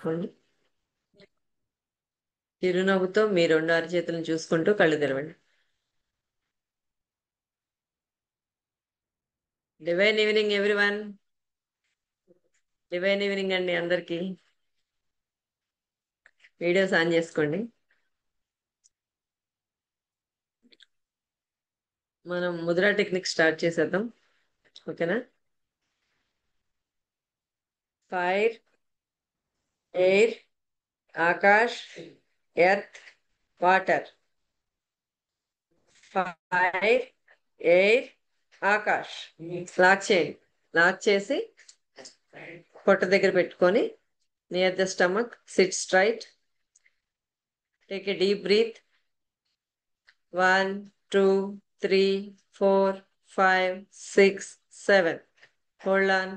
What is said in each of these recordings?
పెట్టుకోండి. చిరునవ్వుతో మీ 2 అరచేతులను చూసుకుంటూ కళ్ళు తెరవండి. Divine evening everyone. Divine evening అండి అందరికి. వీడియోస్ ఆన్ చేసుకోండి. మనం ముద్రా టెక్నిక్ స్టార్ట్ చేసేద్దాం. ఓకేనా? ఫైర్, ఎయిర్, ఆకాష్, ఎర్త్, వాటర్. ఫైర్, ఎయిర్, ఆకాష్. లాక్ చేయండి. లాక్ చేసి పొట్ట దగ్గర పెట్టుకొని near the stomach, sit straight. Take a deep breath. 1, 2, 3, 4, 5, 6, 7. Hold on.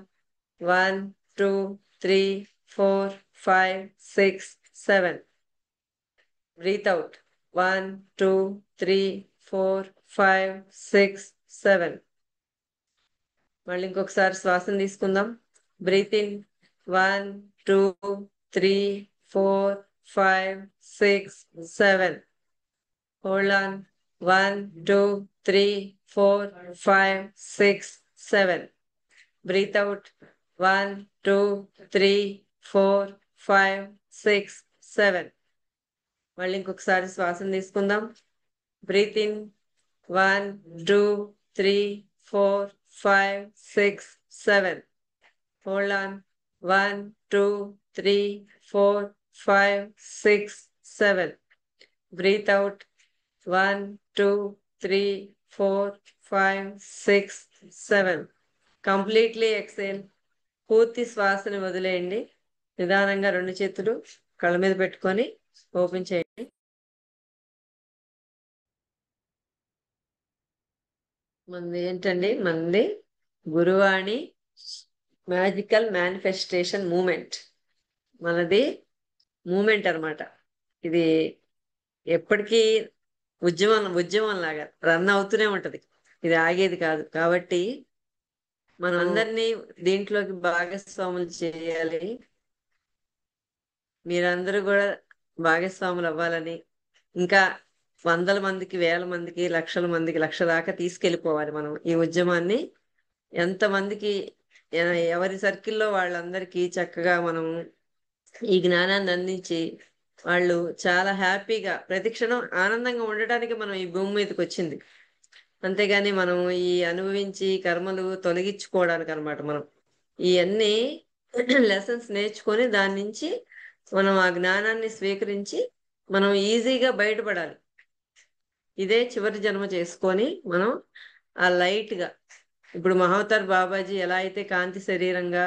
1, 2, 3, 4, 5, 6, 7. Breathe out. 1, 2, 3, 4, 5, 6, 7. మళ్ళీ ఇంకొకసారి శ్వాసను తీసుకుందాం. Breathe in. 1, 2, 3, 4, 5, 6, 7. Hold on. 1, 2, 3, 4, 5, 6, 7. Breathe out. 1, 2, 3, 4, 5, 6, 7. మళ్ళీ ఇంకొకసారి శ్వాసను తీసుకుందాం. Breathe in. 1, 2, 3, 4, 5, 6, 7. Hold on. 1, 2, 3, 4, 5, 6, 7. Breathe out. 1, 2, 3, 4, 5, 6, 7. Completely exhale. పూర్తి శ్వాసని వదిలేయండి. నిదానంగా 2 చేతులు కళ్ళ మీద పెట్టుకొని ఓపెన్ చేయండి. మనది ఏంటండి? మనది గురువాణి మ్యాజికల్ మేనిఫెస్టేషన్ మూమెంట్. మనది మూమెంట్ అన్నమాట. ఇది ఎప్పటికీ ఉద్యమం లాగా రన్ అవుతూనే ఉంటది. ఇది ఆగేది కాదు. కాబట్టి మనం అందరినీ దీంట్లోకి భాగస్వాములు చేయాలి. మీరందరూ కూడా భాగస్వాములు అవ్వాలని, ఇంకా వందల మందికి, వేల మందికి, లక్షల మందికి, లక్ష దాకా తీసుకెళ్ళిపోవాలి మనం ఈ ఉద్యమాన్ని. ఎంతమందికి ఎవరి సర్కిల్లో వాళ్ళందరికీ చక్కగా మనం ఈ జ్ఞానాన్ని అందించి వాళ్ళు చాలా హ్యాపీగా ప్రతిక్షణం ఆనందంగా ఉండటానికి మనం ఈ భూమి మీదకి వచ్చింది. అంతేగాని మనం ఈ అనుభవించి కర్మలు తొలగించుకోవడానికి అనమాట. మనం ఇవన్నీ లెసన్స్ నేర్చుకొని దాని నుంచి మనం ఆ జ్ఞానాన్ని స్వీకరించి మనం ఈజీగా బయటపడాలి. ఇదే చివరి జన్మ చేసుకొని మనం ఆ లైట్ గా, ఇప్పుడు మహావతార్ బాబాజీ ఎలా అయితే కాంతి శరీరంగా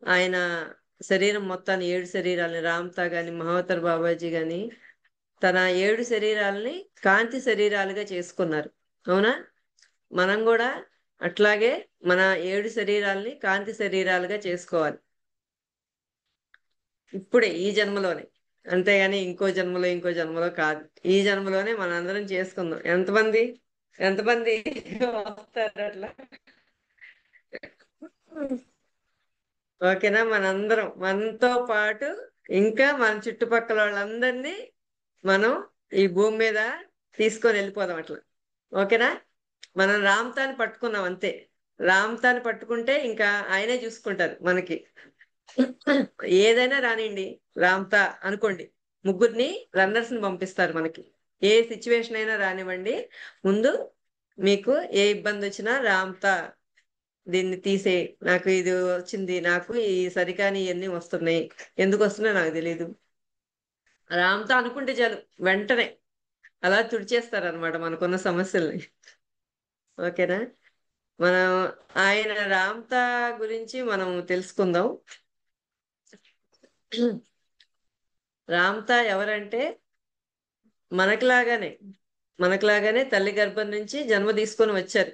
ఆయన శరీరం మొత్తాన్ని 7 శరీరాలని, రామ్తా గాని మహావతార్ బాబాజీ గాని తన 7 శరీరాలని కాంతి శరీరాలుగా చేసుకున్నారు. అవునా? మనం కూడా అట్లాగే మన 7 శరీరాల్ని కాంతి శరీరాలుగా చేసుకోవాలి ఇప్పుడే, ఈ జన్మలోనే. అంతేగాని ఇంకో జన్మలో కాదు. ఈ జన్మలోనే మనందరం చేసుకుందాం. ఎంతమంది ఎంతమంది వస్తారు అట్లా? ఓకేనా? మనందరం, మనతో పాటు ఇంకా మన చుట్టుపక్కల వాళ్ళందరినీ మనం ఈ భూమి మీద తీసుకొని వెళ్ళిపోదాం అట్లా. ఓకేనా? మనం రామ్తాని పట్టుకున్నాం అంతే. రామ్తాని పట్టుకుంటే ఇంకా ఆయనే చూసుకుంటారు మనకి. ఏదైనా రానివ్వండి, రామ్తా అనుకోండి, ముగ్గురిని రన్నర్స్ ని పంపిస్తారు మనకి. ఏ సిచ్యువేషన్ అయినా రానివ్వండి, ముందు మీకు ఏ ఇబ్బంది వచ్చినా రామ్తా దీన్ని తీసే, నాకు ఇది వచ్చింది, నాకు ఈ సరికాని ఇవన్నీ వస్తున్నాయి, ఎందుకు వస్తున్నాయో నాకు తెలియదు, రామ్తా అనుకుంటే చాలు వెంటనే అలా తుడిచేస్తారనమాట మనకున్న సమస్యల్ని. ఓకేనా? మనం ఆయన రామ్తా గురించి మనం తెలుసుకుందాం. రామ్తా ఎవరంటే మనకులాగానే మనకులాగానే తల్లి గర్భం నుంచి జన్మ తీసుకొని వచ్చారు.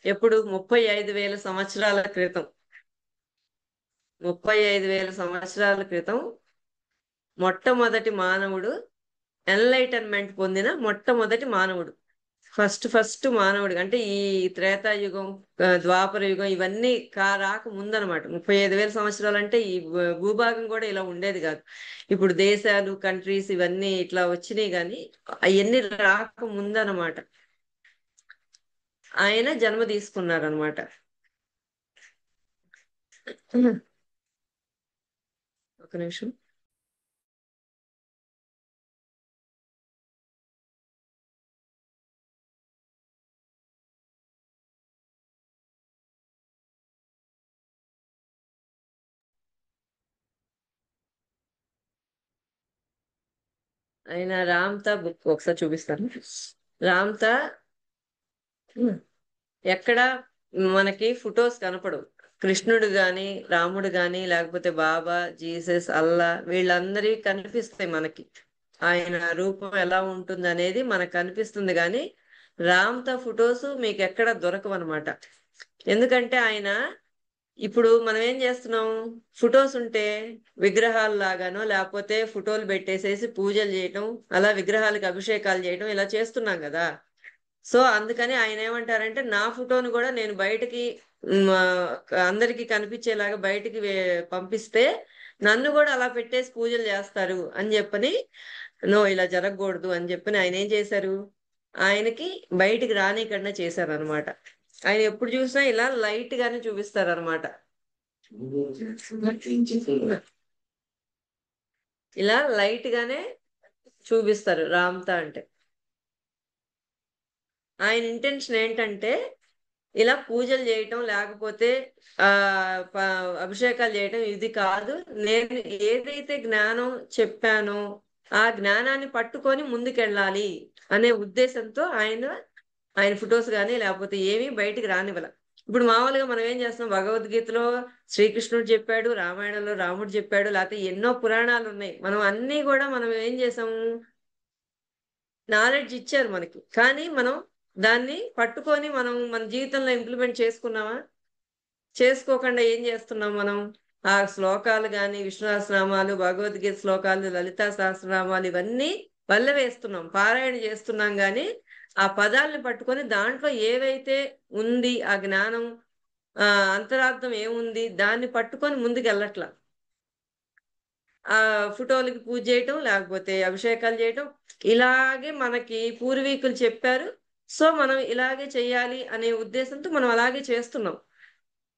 ఎప్పుడు? 35,000 సంవత్సరాల క్రితం. 35,000 సంవత్సరాల క్రితం మొట్టమొదటి మానవుడు, ఎన్లైటన్మెంట్ పొందిన మొట్టమొదటి మానవుడు. ఫస్ట్ ఫస్ట్ మానవుడికి అంటే ఈ త్రేతాయుగం, ద్వాపర యుగం ఇవన్నీ రాక ముందనమాట. 35,000 సంవత్సరాలు అంటే ఈ భూభాగం కూడా ఇలా ఉండేది కాదు. ఇప్పుడు దేశాలు, కంట్రీస్ ఇవన్నీ ఇట్లా వచ్చినాయి కానీ అవన్నీ రాక ముందనమాట ఆయన జన్మ తీసుకున్నారనమాట. ఒక నిమిషం. ఆయన రామ్తా బుక్ ఒకసారి చూపిస్తాను. రామ్తా ఎక్కడ మనకి ఫొటోస్ కనపడవు. కృష్ణుడు గాని, రాముడు గాని, లేకపోతే బాబా, జీసస్, అల్లా వీళ్ళందరివి కనిపిస్తాయి మనకి. ఆయన రూపం ఎలా ఉంటుంది అనేది మనకు కనిపిస్తుంది కానీ రామ్తా ఫొటోస్ మీకు ఎక్కడ దొరకవు అనమాట. ఎందుకంటే ఆయన ఇప్పుడు మనం ఏం చేస్తున్నాం, ఫొటోస్ ఉంటే విగ్రహాలు లాగానో లేకపోతే ఫోటోలు పెట్టేసేసి పూజలు చేయటం, అలా విగ్రహాలకు అభిషేకాలు చేయటం ఇలా చేస్తున్నాం కదా. సో అందుకని ఆయన ఏమంటారంటే నా ఫోటోను కూడా నేను బయటకి అందరికి కనిపించేలాగా బయటికి పంపిస్తే నన్ను కూడా అలా పెట్టేసి పూజలు చేస్తారు అని చెప్పని, నో ఇలా జరగకూడదు అని చెప్పని ఆయన ఏం చేశారు, ఆయనకి బయటికి రానికన్నా చేశారు అనమాట. ఆయన ఎప్పుడు చూసినా ఇలా లైట్ గానే చూపిస్తారు అనమాట. ఇలా లైట్ గానే చూపిస్తారు రామ్తా అంటే. ఆయన ఇంటెన్షన్ ఏంటంటే ఇలా పూజలు చేయటం లేకపోతే ఆ అభిషేకాలు చేయటం ఇది కాదు. నేను ఏదైతే జ్ఞానం చెప్పానో ఆ జ్ఞానాన్ని పట్టుకొని ముందుకెళ్ళాలి అనే ఉద్దేశంతో ఆయన ఫొటోస్ కానీ లేకపోతే ఏమీ బయటికి రానివ్వాల. ఇప్పుడు మామూలుగా మనం ఏం చేస్తాం, భగవద్గీతలో శ్రీకృష్ణుడు చెప్పాడు, రామాయణంలో రాముడు చెప్పాడు, లేకపోతే ఎన్నో పురాణాలు ఉన్నాయి. మనం అన్ని కూడా మనం ఏం చేసాము, నాలెడ్జ్ ఇచ్చారు మనకి, కానీ మనం దాన్ని పట్టుకొని మనం మన జీవితంలో ఇంప్లిమెంట్ చేసుకున్నామా? చేసుకోకుండా ఏం చేస్తున్నాం మనం, ఆ శ్లోకాలు కానీ విష్ణు సహస్రనామాలు, భగవద్గీత శ్లోకాలు, లలితా సహస్రనామాలు ఇవన్నీ వల్ల వేస్తున్నాం, పారాయణ చేస్తున్నాం కానీ ఆ పదాలను పట్టుకొని దాంట్లో ఏవైతే ఉంది ఆ జ్ఞానం, ఆ అంతరార్థం ఏముంది దాన్ని పట్టుకొని ముందుకు వెళ్ళట్లా. ఆ ఫోటోలకి పూజ చేయటం లేకపోతే అభిషేకాలు చేయటం ఇలాగే మనకి పూర్వీకులు చెప్పారు. సో మనం ఇలాగే చెయ్యాలి అనే ఉద్దేశంతో మనం అలాగే చేస్తున్నాం.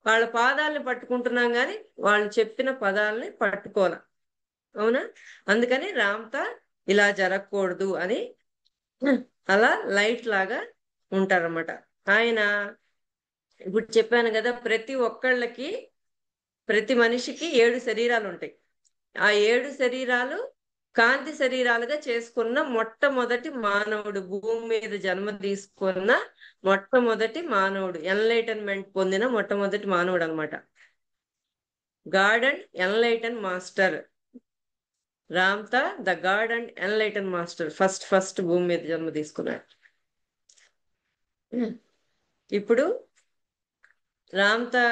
వాళ్ళ పాదాలని పట్టుకుంటున్నాం కానీ వాళ్ళు చెప్పిన పదాలని పట్టుకోవాలి. అవునా? అందుకని రామ్తా ఇలా జరగకూడదు అని అలా లైట్ లాగా ఉంటారన్నమాట. ఆయన ఇప్పుడు చెప్పాను కదా, ప్రతి మనిషికి 7 శరీరాలు ఉంటాయి. ఆ 7 శరీరాలు కాంతి శరీరాలుగా చేసుకున్న మొట్టమొదటి మానవుడు, భూమి మీద జన్మ తీసుకున్న మొట్టమొదటి మానవుడు, ఎన్లైటన్మెంట్ పొందిన మొట్టమొదటి మానవుడు అనమాట. God and enlighten master Ramtha, the God and enlighten master, first భూమి మీద జన్మ తీసుకున్నాడు. ఇప్పుడు రామ్తా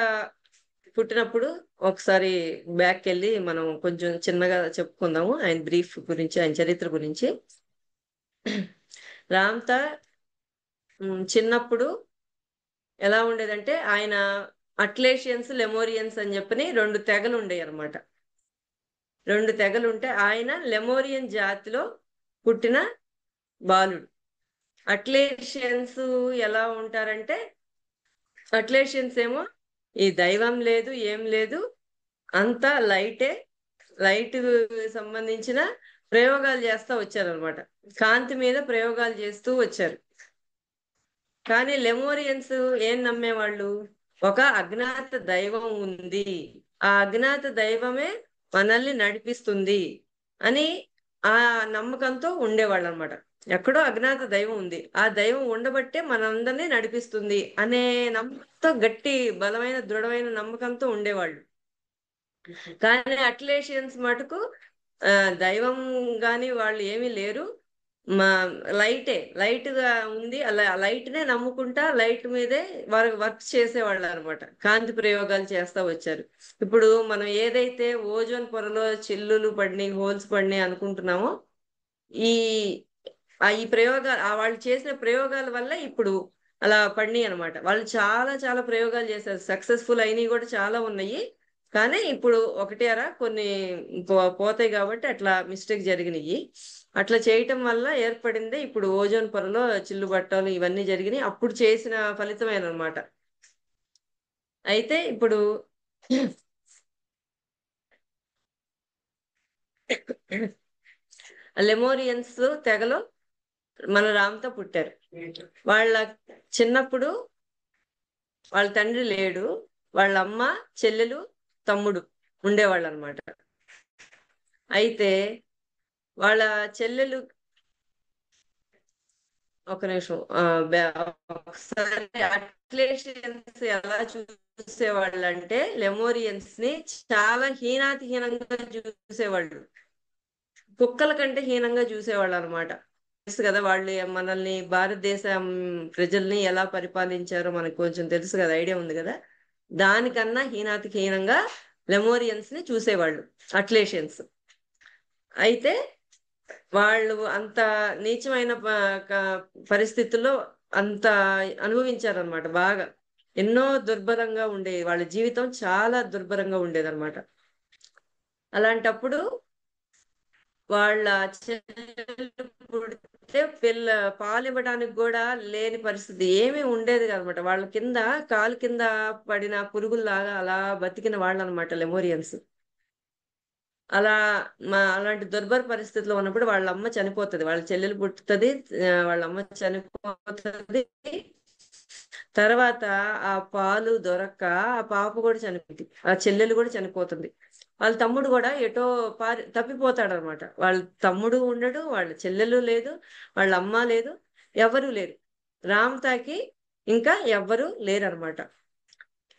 పుట్టినప్పుడు ఒకసారి బ్యాక్ వెళ్ళి మనం కొంచెం చిన్నగా చెప్పుకుందాము ఆయన బ్రీఫ్ గురించి, ఆయన చరిత్ర గురించి. రామ్తా చిన్నప్పుడు ఎలా ఉండేదంటే, ఆయన అట్లేషియన్స్, లెమోరియన్స్ అని చెప్పని 2 తెగలు ఉండేవి అనమాట. 2 తెగలు ఉంటే ఆయన లెమోరియన్ జాతిలో పుట్టిన బాలుడు. అట్లేషియన్స్ ఎలా ఉంటారంటే, అట్లేషియన్స్ ఏమో ఈ దైవం లేదు ఏం లేదు, అంతా లైట్ సంబంధించిన ప్రయోగాలు చేస్తూ వచ్చారనమాట. కాంతి మీద ప్రయోగాలు చేస్తూ వచ్చారు. కానీ లెమోరియన్స్ ఏం నమ్మేవాళ్ళు, ఒక అజ్ఞాత దైవం ఉంది, ఆ అజ్ఞాత దైవమే మనల్ని నడిపిస్తుంది అని ఆ నమ్మకంతో ఉండేవాళ్ళు అనమాట. ఎక్కడో అజ్ఞాత దైవం ఉంది, ఆ దైవం ఉండబట్టే మనందరినీ నడిపిస్తుంది అనే నమ్మకంతో, గట్టి బలమైన దృఢమైన నమ్మకంతో ఉండేవాళ్ళు. కానీ అట్లేషియన్స్ మటుకు దైవం గాని వాళ్ళు ఏమీ లేరు, మా లైట్ గా ఉంది, అలా లైట్ నే నమ్ముకుంటా లైట్ మీదే వర్క్ చేసేవాళ్ళు అనమాట. కాంతి ప్రయోగాలు చేస్తా వచ్చారు. ఇప్పుడు మనం ఏదైతే ఓజోన్ పొరలో చిల్లులు పడినాయి, హోల్స్ పడినాయి అనుకుంటున్నామో, ఈ ఈ ప్రయోగాలు వాళ్ళు చేసిన ప్రయోగాల వల్ల ఇప్పుడు అలా పడినాయి అనమాట. వాళ్ళు చాలా చాలా ప్రయోగాలు చేశారు, సక్సెస్ఫుల్ అయినవి కూడా చాలా ఉన్నాయి. కానీ ఇప్పుడు ఒకటి అరా కొన్ని పోతాయి కాబట్టి అట్లా మిస్టేక్ జరిగినాయి. అట్లా చేయటం వల్ల ఏర్పడిందే ఇప్పుడు ఓజోన్ పొరలో చిల్లు పట్టాలు ఇవన్నీ జరిగినాయి. అప్పుడు చేసిన ఫలితమేనమాట. అయితే ఇప్పుడు లెమోరియన్స్ తెగలో మన రామ్తో పుట్టారు. వాళ్ళ చిన్నప్పుడు వాళ్ళ తండ్రి లేడు, వాళ్ళ అమ్మ, చెల్లెలు, తమ్ముడు ఉండేవాళ్ళు అనమాట. అయితే వాళ్ళ చెల్లెలు ఒక నిమిషం ఒకసారి అట్లేషియన్స్ ఎలా చూసేవాళ్ళు అంటే లెమోరియన్స్ ని చాలా హీనాతిహీనంగా చూసేవాళ్ళు, కుక్కల కంటే హీనంగా చూసేవాళ్ళు అనమాట. తెలుసు కదా వాళ్ళు మనల్ని భారతదేశం ప్రజల్ని ఎలా పరిపాలించారో మనకు కొంచెం తెలుసు కదా, ఐడియా ఉంది కదా. దానికన్నా హీనాతి హీనంగా లెమోరియన్స్ ని చూసేవాళ్ళు అట్లేషియన్స్. అయితే వాళ్ళు అంత నీచమైన పరిస్థితుల్లో అంత అనుభవించారనమాట బాగా. ఎన్నో దుర్భరంగా ఉండేది, వాళ్ళ జీవితం చాలా దుర్భరంగా ఉండేదన్నమాట. అలాంటప్పుడు వాళ్ళ చెల్లెలు పుడితే పాలివ్వడానికి కూడా లేని పరిస్థితి ఏమీ ఉండేది కాదనమాట. వాళ్ళ కింద కాలు కింద పడిన పురుగుల్లాగా అలా బతికిన వాళ్ళు అనమాట లెమోరియన్స్. అలా అలాంటి దుర్భర పరిస్థితిలో ఉన్నప్పుడు వాళ్ళ అమ్మ చనిపోతుంది, వాళ్ళ చెల్లెలు పుట్టుతుంది, వాళ్ళ అమ్మ చనిపోతుంది. తర్వాత ఆ పాలు దొరక్క ఆ పాప కూడా చనిపోతుంది, ఆ చెల్లెలు కూడా చనిపోతుంది. వాళ్ళ తమ్ముడు కూడా ఎటో తప్పిపోతాడు అనమాట. వాళ్ళ తమ్ముడు ఉండడు, వాళ్ళ చెల్లెలు లేదు, వాళ్ళ అమ్మ లేదు, ఎవరు లేరు. రామ్తాకి ఇంకా ఎవ్వరు లేరనమాట.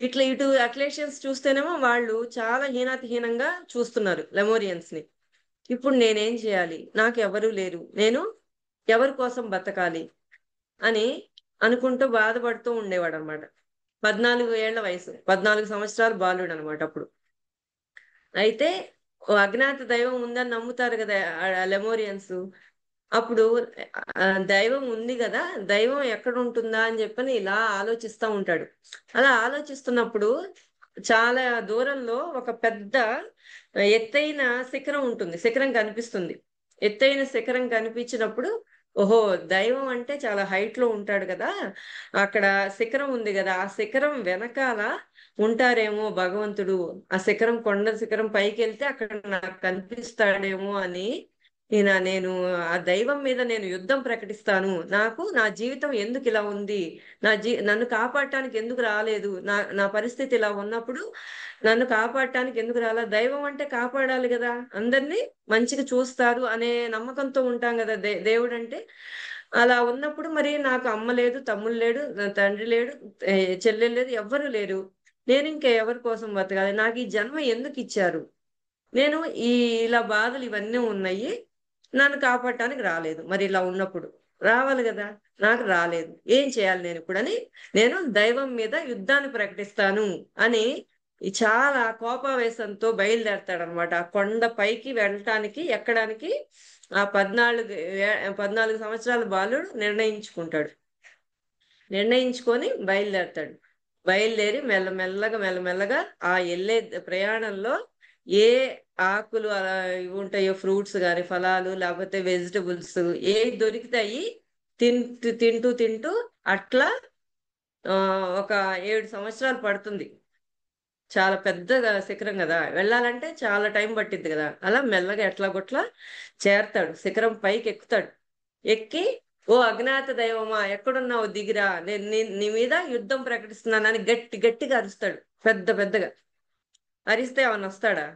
ఇట్లా ఇటు అట్లేషియన్స్ చూస్తేనేమో వాళ్ళు చాలా హీనాతిహీనంగా చూస్తున్నారు లెమోరియన్స్ ని. ఇప్పుడు నేనేం చేయాలి, నాకు ఎవరు లేరు, నేను ఎవరి కోసం బతకాలి అని అనుకుంటూ బాధపడుతూ ఉండేవాడు అనమాట. 14 ఏళ్ల వయసు, 14 సంవత్సరాలు బాలుడు అనమాట అప్పుడు. అయితే ఓ అజ్ఞాత దైవం ఉందని నమ్ముతారు కదా లెమోరియన్స్. అప్పుడు దైవం ఉంది కదా, దైవం ఎక్కడ ఉంటుందా అని చెప్పని ఇలా ఆలోచిస్తూ ఉంటాడు. అలా ఆలోచిస్తున్నప్పుడు చాలా దూరంలో ఒక పెద్ద ఎత్తైన శిఖరం ఉంటుంది, శిఖరం కనిపిస్తుంది. ఎత్తైన శిఖరం కనిపించినప్పుడు ఓహో, దైవం అంటే చాలా హైట్ లో ఉంటాడు కదా, అక్కడ శిఖరం ఉంది కదా, ఆ శిఖరం వెనకాల ఉంటారేమో భగవంతుడు, ఆ శిఖరం కొండ శిఖరం పైకి వెళ్తే అక్కడ నాకు కనిపిస్తాడేమో అని నేను ఆ దైవం మీద నేను యుద్ధం ప్రకటిస్తాను. నాకు నా జీవితం ఎందుకు ఇలా ఉంది, నన్ను కాపాడటానికి ఎందుకు రాలేదు, నా పరిస్థితి ఇలా ఉన్నప్పుడు నన్ను కాపాడటానికి ఎందుకు రాలా, దైవం అంటే కాపాడాలి కదా, అందరినీ మంచిగా చూస్తారు అనే నమ్మకంతో ఉంటాం కదా దేవుడు అంటే. అలా ఉన్నప్పుడు మరి నాకు అమ్మ లేదు, తమ్ముడు లేడు, నా తండ్రి లేడు, ఏ, చెల్లెలు లేదు, ఎవ్వరూ లేరు. నేను ఇంకా ఎవరి కోసం బతకాలి, నాకు ఈ జన్మ ఎందుకు ఇచ్చారు, నేను ఈ ఇలా బాధలు ఇవన్నీ ఉన్నాయి, నన్ను కాపాడటానికి రాలేదు. మరి ఇలా ఉన్నప్పుడు రావాలి కదా, నాకు రాలేదు, ఏం చేయాలి నేను ఇప్పుడు అని నేను దైవం మీద యుద్ధాన్ని ప్రకటిస్తాను అని చాలా కోపావేశంతో బయలుదేరతాడనమాట. ఆ కొండ పైకి వెళ్ళటానికి ఎక్కడానికి ఆ 14 సంవత్సరాల బాలుడు నిర్ణయించుకుంటాడు. నిర్ణయించుకొని బయలుదేరతాడు. బయలుదేరి మెల్లమెల్లగా మెల్లమెల్లగా ఆ వెళ్ళే ప్రయాణంలో ఏ ఆకులు అలా ఇవి ఉంటాయో, ఫ్రూట్స్ కానీ, ఫలాలు లేకపోతే వెజిటబుల్స్ ఏ దొరికితాయి తింటూ తింటూ తింటూ అట్లా ఒక 7 సంవత్సరాలు పడుతుంది. చాలా పెద్దగా శిఖరం కదా, వెళ్ళాలంటే చాలా టైం పట్టిద్ది కదా. అలా మెల్లగా ఎట్లా కొట్లా చేరతాడు, శిఖరం పైకి ఎక్కుతాడు. ఎక్కి ఓ అజ్ఞాత దైవమా ఎక్కడున్నావు దిగిరా, నేను నీ మీద యుద్ధం ప్రకటిస్తున్నానని గట్టి గట్టిగా అరుస్తాడు, పెద్ద పెద్దగా. అరిస్తే ఏమన్నా వస్తాడా?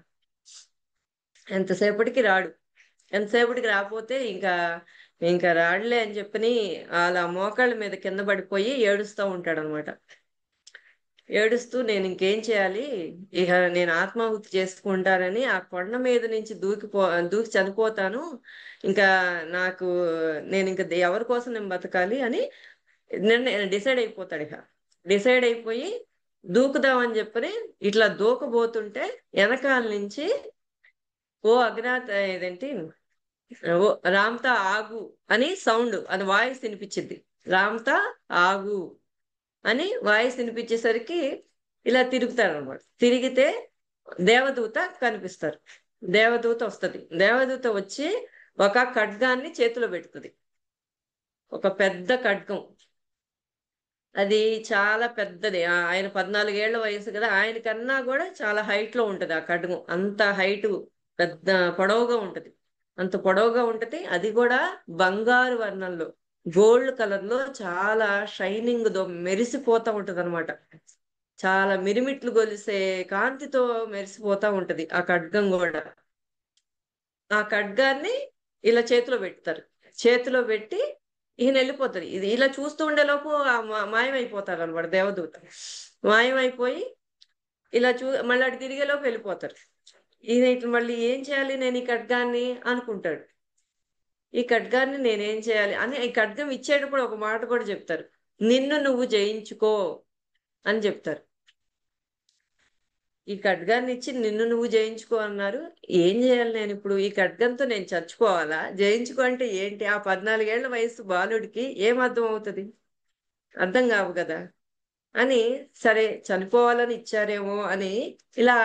ఎంతసేపటికి రాడు. ఎంతసేపటికి రాకపోతే ఇంకా ఇంకా రాడులే అని చెప్పని అలా మోకాళ్ళ మీద కింద పడిపోయి ఏడుస్తూ ఉంటాడు అనమాట. ఏడుస్తూ నేను ఇంకేం చేయాలి, ఇక నేను ఆత్మాహుతి చేసుకుంటానని ఆ కొండ మీద నుంచి దూకి చనిపోతాను, ఇంకా నాకు నేను ఇంకా ఎవరి కోసం నేను బతకాలి అని డిసైడ్ అయిపోతాడు. ఇక డిసైడ్ అయిపోయి దూకుదామని చెప్పని ఇట్లా దూకబోతుంటే వెనకాల నుంచి ఓ అజ్ఞాత ఏదేంటి రామ్తా ఆగు అని సౌండ్, అది వాయిస్ వినిపించింది. రామ్తా ఆగు అని వాయిస్ వినిపించేసరికి ఇలా తిరుగుతారు అనమాట. తిరిగితే దేవదూత కనిపిస్తారు. దేవదూత వస్తుంది. దేవదూత వచ్చి ఒక ఖడ్గాన్ని చేతిలో పెడుతుంది. ఒక పెద్ద ఖడ్గం. అది చాలా పెద్దది. ఆయన 14 ఏళ్ల వయసు కదా, ఆయన కన్నా కూడా చాలా హైట్ లో ఉంటది ఆ ఖడ్గం. అంత హైట్, పెద్ద పొడవుగా ఉంటది. అంత పొడవుగా ఉంటది. అది కూడా బంగారు వర్ణంలో, గోల్డ్ కలర్ లో చాలా షైనింగ్ తో మెరిసిపోతా ఉంటది అనమాట. చాలా మిరిమిట్లు గొలిసే కాంతితో మెరిసిపోతా ఉంటది ఆ ఖడ్గం కూడా. ఆ ఖడ్గాన్ని ఇలా చేతిలో పెడతారు. చేతిలో పెట్టి ఈయన వెళ్ళిపోతారు. ఇది ఇలా చూస్తూ ఉండేలోపు మాయమైపోతారు అనమాట దేవదూత. మాయమైపోయి ఇలా మళ్ళీ అటు తిరిగేలోపు వెళ్ళిపోతారు. ఈయన ఇట్లా మళ్ళీ ఏం చేయాలి నేను ఈ ఖడ్గాన్ని అనుకుంటాడు. ఈ ఖడ్గాన్ని నేనేం చేయాలి అని, ఈ ఖడ్గం ఇచ్చేటప్పుడు ఒక మాట కూడా చెప్తారు, నిన్ను నువ్వు జయించుకో అని చెప్తారు. ఈ ఖడ్గాన్ని ఇచ్చి నిన్ను నువ్వు జయించుకో అన్నారు. ఏం చేయాలి నేను ఇప్పుడు? ఈ ఖడ్గంతో నేను చచ్చిపోవాలా? జయించుకో అంటే ఏంటి? ఆ 14 ఏళ్ల వయసు బాలుడికి ఏం అర్థం అవుతుంది? అర్థం కావు కదా అని, సరే చనిపోవాలని ఇచ్చారేమో అని ఇలా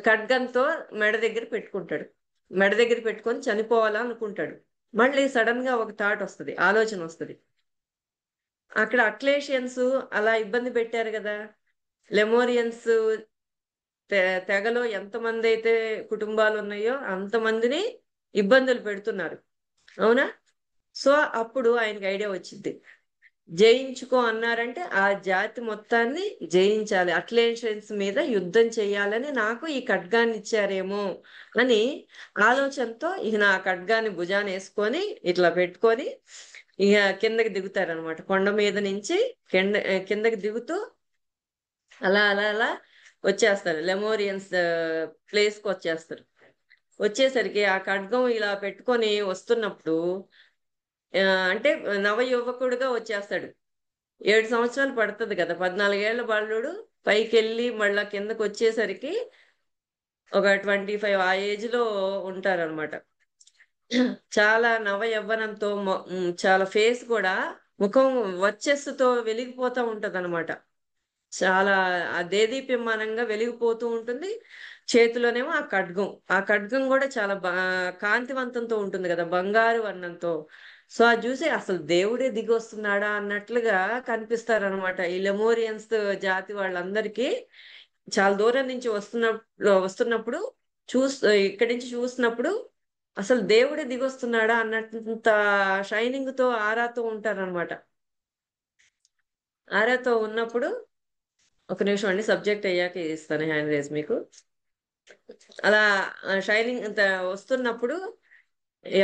ఖడ్గంతో మెడ దగ్గర పెట్టుకుంటాడు. మెడ దగ్గర పెట్టుకొని చనిపోవాలా అనుకుంటాడు. మళ్ళీ సడన్ గా ఒక థాట్ వస్తుంది, ఆలోచన వస్తుంది. అక్కడ అక్లేషియన్స్ అలా ఇబ్బంది పెట్టారు కదా, లెమోరియన్స్ తెగలో ఎంతమంది అయితే కుటుంబాలు ఉన్నాయో అంతమందిని ఇబ్బందులు పెడుతున్నారు, అవునా? సో అప్పుడు ఆయనకి ఐడియా వచ్చింది, జయించుకో అన్నారంటే ఆ జాతి మొత్తాన్ని జయించాలి, అట్లేషన్స్ మీద యుద్ధం చేయాలని నాకు ఈ ఖడ్గాన్ని ఇచ్చారేమో అని ఆలోచనతో ఈయన ఆ ఖడ్గాన్ని భుజాన్ని వేసుకొని ఇట్లా పెట్టుకొని ఇక కిందకి దిగుతారనమాట. కొండ మీద నుంచి కిందకి దిగుతూ అలా అలా అలా వచ్చేస్తారు. లెమోరియన్స్ ప్లేస్ కి వచ్చేస్తారు. వచ్చేసరికి ఆ ఖడ్గం ఇలా పెట్టుకొని వస్తున్నప్పుడు అంటే నవ యువకుడుగా వచ్చేస్తాడు. 7 సంవత్సరాలు పడుతుంది కదా, 14 ఏళ్ల బాలుడు పైకి వెళ్ళి మళ్ళా కిందకు వచ్చేసరికి ఒక 25 ఆ ఏజ్ లో ఉంటారనమాట. చాలా నవ యవ్వనంతో చాలా ఫేస్ కూడా, ముఖం వర్చస్సుతో వెలిగిపోతూ ఉంటది అనమాట. చాలా దేదీప్యమానంగా వెలిగిపోతూ ఉంటుంది. చేతిలోనేమో ఆ ఖడ్గం. ఆ ఖడ్గం కూడా చాలా కాంతివంతంతో ఉంటుంది కదా, బంగారు వర్ణంతో. సో అది చూసి అసలు దేవుడే దిగి వస్తున్నాడా అన్నట్లుగా కనిపిస్తారనమాట ఈ లెమోరియన్స్ జాతి వాళ్ళందరికీ. చాలా దూరం నుంచి వస్తున్నప్పుడు ఇక్కడి నుంచి చూసినప్పుడు అసలు దేవుడే దిగొస్తున్నాడా అన్నంత షైనింగ్ తో, ఆరాతో ఉంటారనమాట. ఆరాతో ఉన్నప్పుడు, ఒక నిమిషం అండి, సబ్జెక్ట్ అయ్యాక ఇస్తాను హ్యాండ్ రేజ్ మీకు. అలా షైనింగ్ అంత వస్తున్నప్పుడు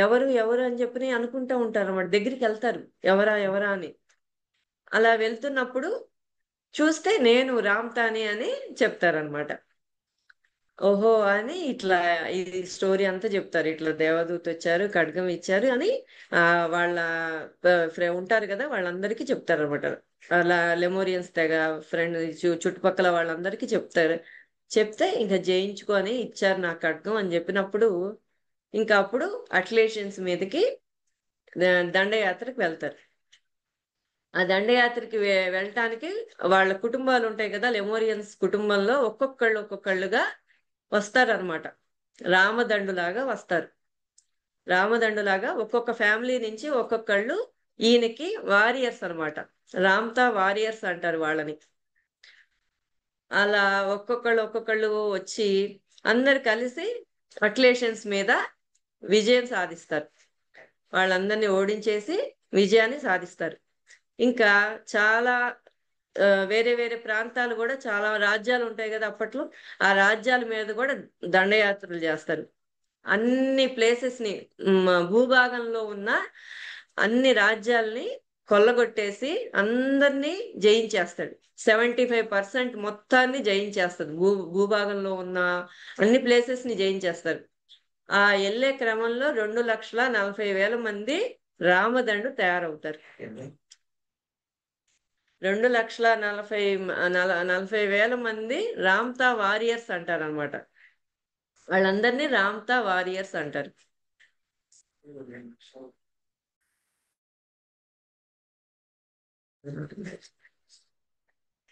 ఎవరు ఎవరు అని చెప్పి అనుకుంటా ఉంటారు అన్నమాట. దగ్గరికి వెళ్తారు, ఎవరా ఎవరా అని. అలా వెళ్తున్నప్పుడు చూస్తే నేను రామ్తాని అని చెప్తారనమాట. ఓహో అని ఇట్లా ఈ స్టోరీ అంతా చెప్తారు. ఇట్లా దేవదూత వచ్చారు, ఖడ్గం ఇచ్చారు అని వాళ్ళ ఉంటారు కదా, వాళ్ళందరికీ చెప్తారు అనమాట. అలా లెమోరియన్స్ తెగ ఫ్రెండ్ చుట్టుపక్కల వాళ్ళందరికీ చెప్తారు. చెప్తే ఇంకా జయించుకొని ఇచ్చారు నా ఖడ్గం అని చెప్పినప్పుడు, ఇంకా అప్పుడు అట్లేషన్స్ మీదకి దండయాత్రకు వెళ్తారు. ఆ దండయాత్రకి వెళ్ళటానికి వాళ్ళ కుటుంబాలు ఉంటాయి కదా, లెమోరియన్స్ కుటుంబంలో ఒక్కొక్కళ్ళుగా వస్తారనమాట. రామదండులాగా వస్తారు. రామదండులాగా ఒక్కొక్క ఫ్యామిలీ నుంచి ఒక్కొక్కళ్ళు ఈయనకి వారియర్స్ అనమాట. రామ్తా వారియర్స్ అంటారు వాళ్ళని. అలా ఒక్కొక్కళ్ళు వచ్చి అందరు కలిసి అక్లేషన్స్ మీద విజయం సాధిస్తారు. వాళ్ళందరినీ ఓడించేసి విజయాన్ని సాధిస్తారు. ఇంకా చాలా వేరే వేరే ప్రాంతాలు కూడా, చాలా రాజ్యాలు ఉంటాయి కదా అప్పట్లో, ఆ రాజ్యాల మీద కూడా దండయాత్రలు చేస్తారు. అన్ని ప్లేసెస్ ని, భూభాగంలో ఉన్న అన్ని రాజ్యాల్ని కొల్లగొట్టేసి అందరినీ జయించేస్తాడు. 75% మొత్తాన్ని జయించేస్తాడు. భూభాగంలో ఉన్న అన్ని ప్లేసెస్ ని జయించేస్తారు. ఆ వెళ్ళే క్రమంలో 2,40,000 మంది రామదండు తయారవుతారు. 2,40,000 మంది రామ్తా వారియర్స్ అంటారు అనమాట. వాళ్ళందరినీ రామ్తా వారియర్స్ అంటారు.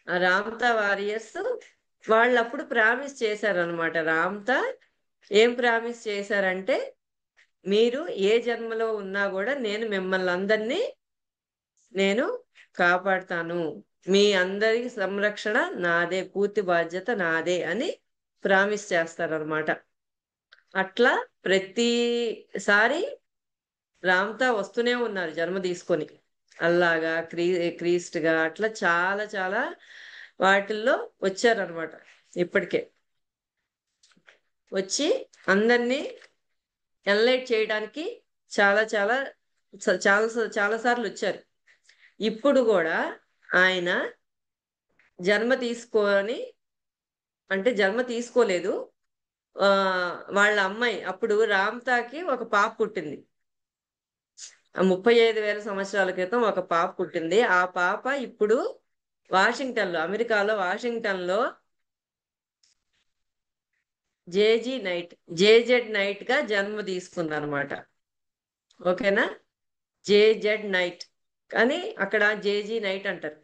ఆ రామ్తా వారియర్స్ వాళ్ళు అప్పుడు ప్రామిస్ చేశారనమాట. రామ్తా ఏం ప్రామిస్ చేశారంటే, మీరు ఏ జన్మలో ఉన్నా కూడా నేను మిమ్మల్ని అందరినీ నేను కాపాడుతాను, మీ అందరి సంరక్షణ నాదే, పూర్తి బాధ్యత నాదే అని ప్రామిస్ చేస్తారనమాట. అట్లా ప్రతిసారి రామ్తా వస్తూనే ఉన్నారు జన్మ తీసుకొని. అల్లాగా క్రీస్ట్ గా అట్లా చాలా చాలా వాటిల్లో వచ్చారనమాట. ఇప్పటికే వచ్చి అందరినీ ఎన్లైట్ చేయడానికి చాలా చాలా చాలా చాలా సార్లు వచ్చారు. ఇప్పుడు కూడా ఆయన జన్మ తీసుకొని, అంటే జన్మ తీసుకోలేదు, ఆ వాళ్ళ అమ్మాయి అప్పుడు రామ్తాకి ఒక పాప పుట్టింది. 35,000 సంవత్సరాల క్రితం ఒక పాప పుట్టింది. ఆ పాప ఇప్పుడు వాషింగ్టన్ లో, అమెరికాలో వాషింగ్టన్ లో జేజీ నైట్, జేజెడ్ నైట్ గా జన్మ తీసుకుంది అనమాట. ఓకేనా, జేజెడ్ నైట్ కానీ అక్కడ జేజీ నైట్ అంటారు.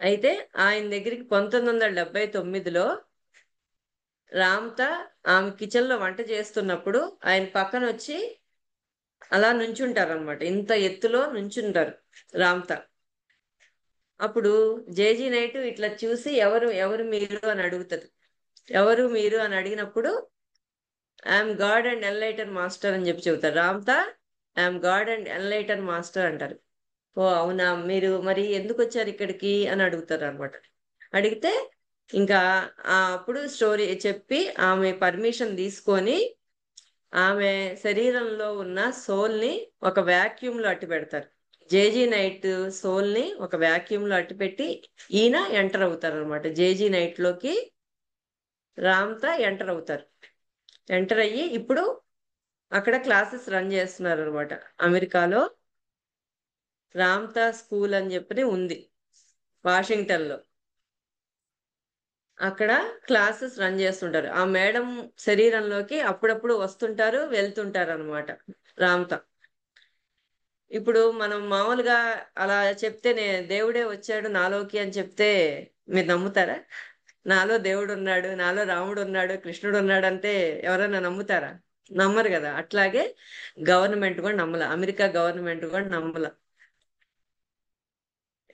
అయితే ఆయన దగ్గరికి 1979లో రామ్తా ఆమె కిచెన్ లో వంట చేస్తున్నప్పుడు ఆయన పక్కన వచ్చి అలా నుంచుంటారు అనమాట. ఇంత ఎత్తులో నుంచుంటారు రామ్తా. అప్పుడు జేజీ నైట్ ఇట్లా చూసి ఎవరు ఎవరు మీరు అని అడుగుతుంది. ఎవరు మీరు అని అడిగినప్పుడు I'm god and enlightened master అని చెప్పి చెబుతారు. Ramtha I'm god and enlightened master అంటారు. ఓ అవునా, మీరు మరి ఎందుకు వచ్చారు ఇక్కడికి అని అడుగుతారు అనమాట. అడిగితే ఇంకా అప్పుడు స్టోరీ చెప్పి ఆమె పర్మిషన్ తీసుకొని ఆమె శరీరంలో ఉన్న సోల్ ని ఒక వాక్యూమ్ లో అట్టి పెడతారు. జేజీ నైట్ సోల్ ని ఒక వాక్యూమ్ లో అట్టి పెట్టి ఈయన ఎంటర్ అవుతారు అనమాట. జేజీ నైట్ లోకి రామ్తా ఎంటర్ అవుతారు. ఎంటర్ అయ్యి ఇప్పుడు అక్కడ క్లాసెస్ రన్ చేస్తున్నారు అనమాట. అమెరికాలో రామ్తా స్కూల్ అని చెప్పి ఉంది వాషింగ్టన్ లో. అక్కడ క్లాసెస్ రన్ చేస్తుంటారు. ఆ మేడం శరీరంలోకి అప్పుడప్పుడు వస్తుంటారు వెళ్తుంటారు అనమాట రామ్తా. ఇప్పుడు మనం మామూలుగా అలా చెప్తేనే దేవుడే వచ్చాడు నాలోకి అని చెప్తే మీరు నమ్ముతారా? నాలో దేవుడు ఉన్నాడు, నాలో రాముడు ఉన్నాడు, కృష్ణుడు ఉన్నాడు అంటే ఎవరైనా నమ్ముతారా? నమ్మరు కదా. అట్లాగే గవర్నమెంట్ కూడా నమ్మల, అమెరికా గవర్నమెంట్ కూడా నమ్మల.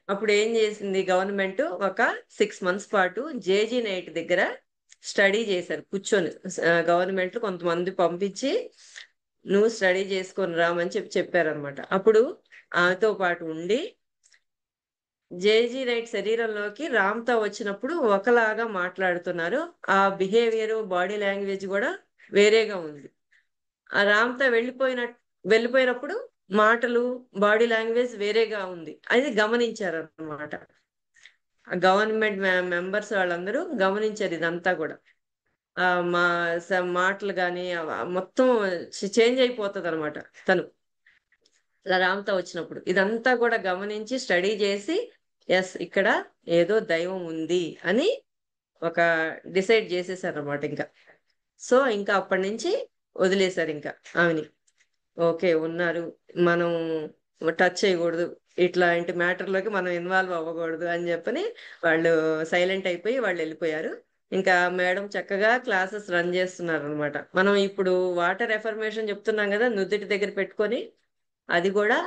అప్పుడు ఏం చేసింది గవర్నమెంట్, ఒక 6 months పాటు జేజీ నైట్ దగ్గర స్టడీ చేశారు కూర్చొని. గవర్నమెంట్ కొంతమంది పంపించి నువ్వు స్టడీ చేసుకొని రామని చెప్పారనమాట. అప్పుడు ఆమెతో పాటు ఉండి జేజీ నైట్ శరీరంలోకి రామ్తా వచ్చినప్పుడు ఒకలాగా మాట్లాడుతున్నారు. ఆ బిహేవియర్, బాడీ లాంగ్వేజ్ కూడా వేరేగా ఉంది. ఆ రామ్తా వెళ్ళిపోయినప్పుడు మాటలు, బాడీ లాంగ్వేజ్ వేరేగా ఉంది. అది గమనించారన్నమాట. గవర్నమెంట్ మెంబర్స్ వాళ్ళందరూ గమనించారు ఇదంతా కూడా. ఆ మా మాటలు కానీ మొత్తం చేంజ్ అయిపోతుంది అనమాట తను రామ్తా వచ్చినప్పుడు. ఇదంతా కూడా గమనించి స్టడీ చేసి ఎస్ ఇక్కడ ఏదో దైవం ఉంది అని ఒక డిసైడ్ చేసేసారు అనమాట ఇంకా. సో ఇంకా అప్పటి నుంచి వదిలేశారు ఇంకా ఆమెని. ఓకే ఉన్నారు, మనం టచ్ చేయకూడదు, ఇట్లాంటి మ్యాటర్లోకి మనం ఇన్వాల్వ్ అవ్వకూడదు అని చెప్పని వాళ్ళు సైలెంట్ అయిపోయి వాళ్ళు వెళ్ళిపోయారు. ఇంకా మేడం చక్కగా క్లాసెస్ రన్ చేస్తున్నారు అనమాట. మనం ఇప్పుడు వాటర్ ఎఫర్మేషన్ చెప్తున్నాం కదా నుదుటి దగ్గర పెట్టుకొని, అది కూడా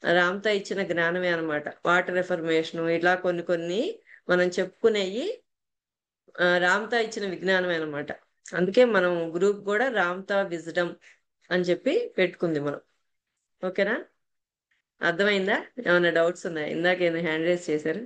రామ్తా ఇచ్చిన జ్ఞానమే అనమాట. వాటర్ ఎఫర్మేషన్ ఇలా కొన్ని కొన్ని మనం చెప్పుకునేవి రామ్తా ఇచ్చిన విజ్ఞానమే అనమాట. అందుకే మనం గ్రూప్ కూడా రామ్తా విజ్డమ్ అని చెప్పి పెట్టుకుంది మనం. ఓకేనా, అర్థమైందా? ఏమైనా డౌట్స్ ఉన్నాయా? ఇందాక ఏమైనా హ్యాండ్ రైజ్ చేశారు?